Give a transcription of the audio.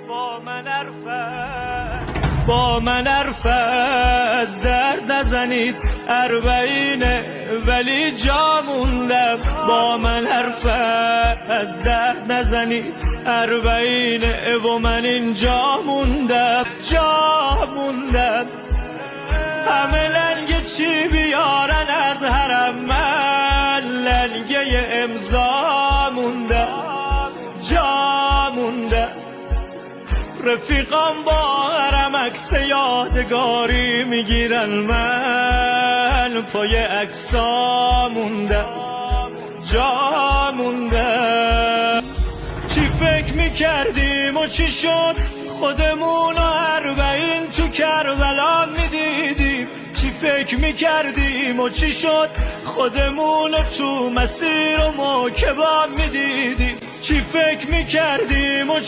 با من حرف از درد نزنید اربعینه ولی جا موندم. با من حرف از درد نزنید اربعینه و من اینجا موندم. همه لنگ چی بیارن از حرم، من لنگه امضا موندم. جا موندم رفیقام با حرم عکس یادگاری میگیرن، من پای عکسا موندم. جا موندم چی فکر میکردیم و چی شد، خودمون و اربعین تو کربلا میدیدیم. چی فکر میکردیم و چی شد، خودمون تو مسیر و موکبا میدیدیم. چی فکر میکردیم و